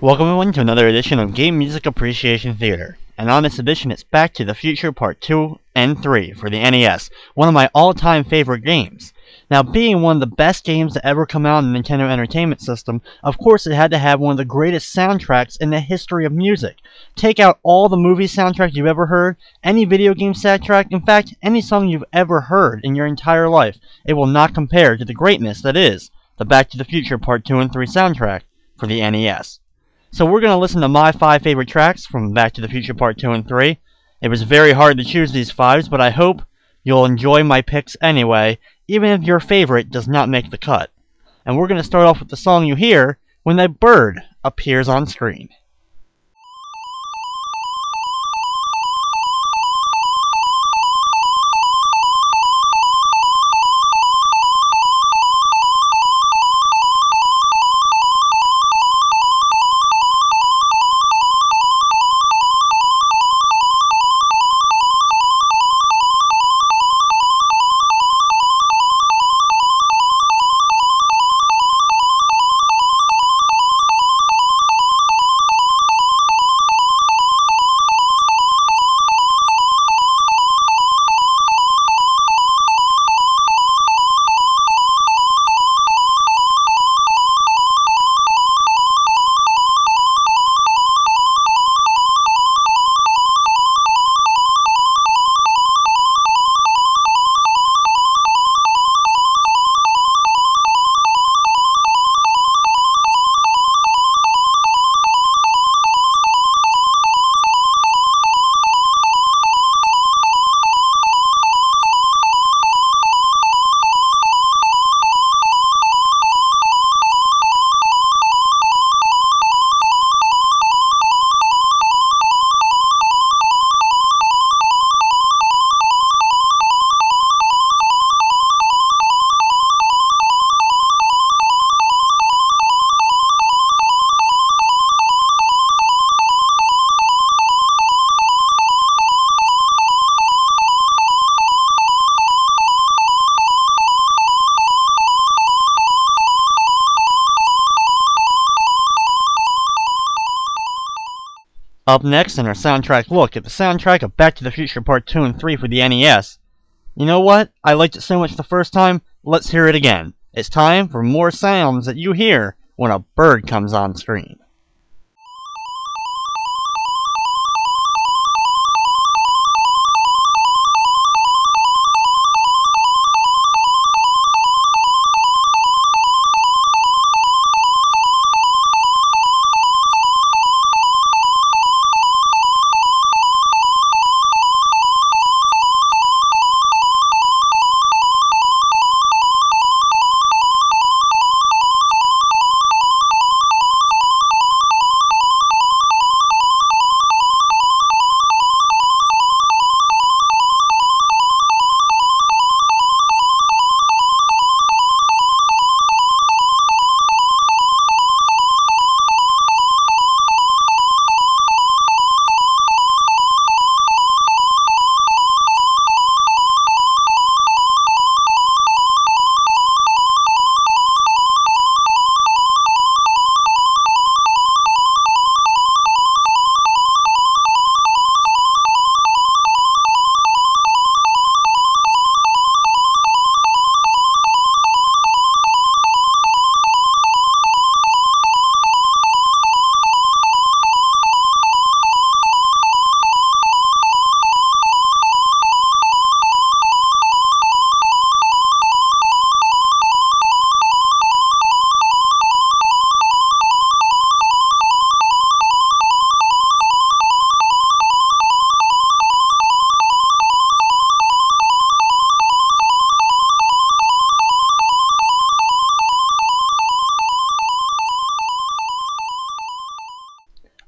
Welcome everyone to another edition of Game Music Appreciation Theater. And on this edition it's Back to the Future Part 2 and 3 for the NES, one of my all-time favorite games. Now, being one of the best games to ever come out on the Nintendo Entertainment System, of course it had to have one of the greatest soundtracks in the history of music. Take out all the movie soundtracks you've ever heard, any video game soundtrack, in fact, any song you've ever heard in your entire life, it will not compare to the greatness that is the Back to the Future Part 2 and 3 soundtrack for the NES. So we're going to listen to my 5 favorite tracks from Back to the Future Part 2 and 3. It was very hard to choose these 5s, but I hope you'll enjoy my picks anyway, even if your favorite does not make the cut. And we're going to start off with the song you hear when that bird appears on screen. Up next in our soundtrack look at the soundtrack of Back to the Future Part 2 and 3 for the NES. You know what? I liked it so much the first time, let's hear it again. It's time for more sounds that you hear when a bird comes on screen.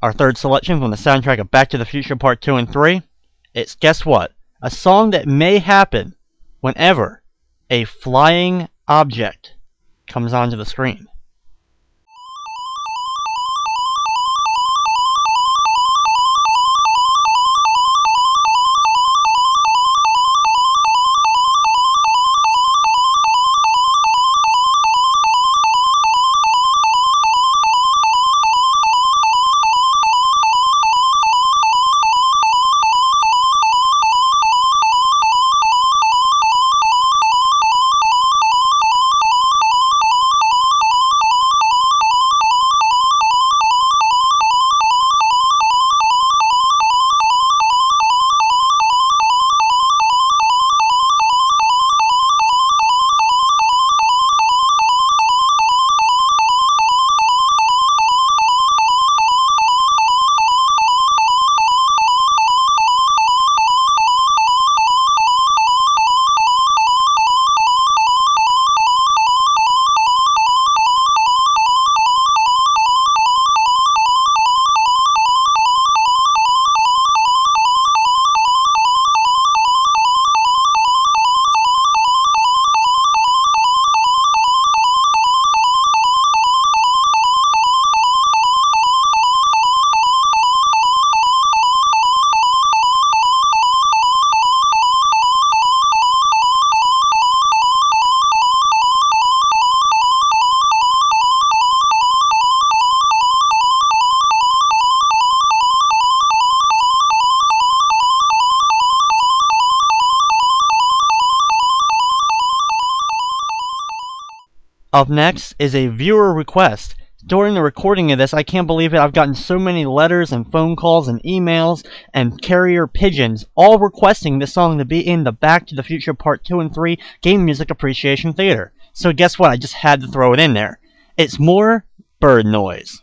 Our third selection from the soundtrack of Back to the Future Part 2 and 3, it's, guess what? A song that may happen whenever a flying object comes onto the screen. Up next is a viewer request. During the recording of this, I can't believe it, I've gotten so many letters and phone calls and emails and carrier pigeons all requesting this song to be in the Back to the Future Part 2 and 3 Game Music Appreciation Theater. So guess what? I just had to throw it in there. It's more bird noise.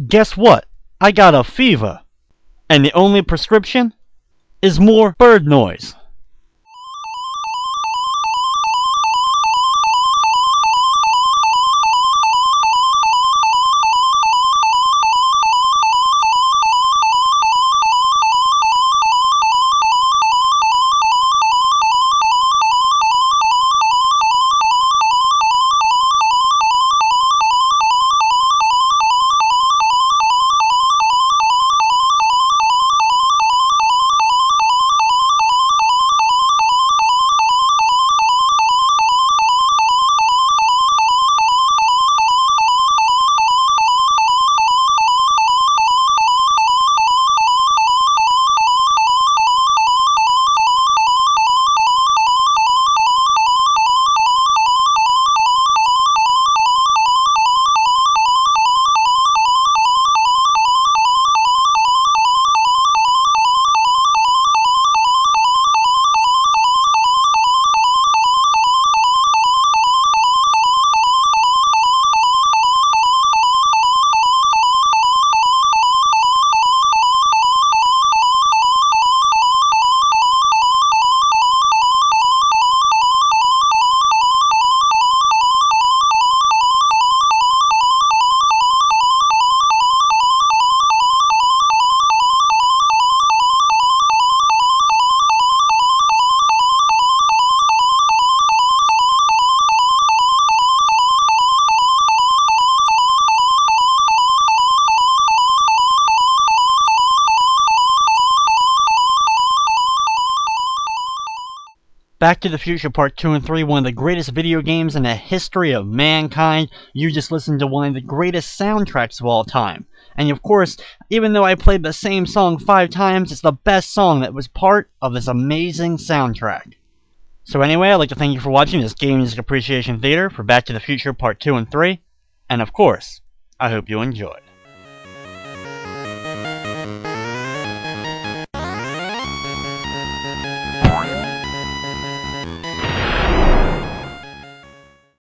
Guess what? I got a fever. And the only prescription is more bird noise. Back to the Future Part 2 and 3, one of the greatest video games in the history of mankind. You just listened to one of the greatest soundtracks of all time. And of course, even though I played the same song 5 times, it's the best song that was part of this amazing soundtrack. So anyway, I'd like to thank you for watching this Game Music Appreciation Theater for Back to the Future Part 2 and 3. And of course, I hope you enjoyed.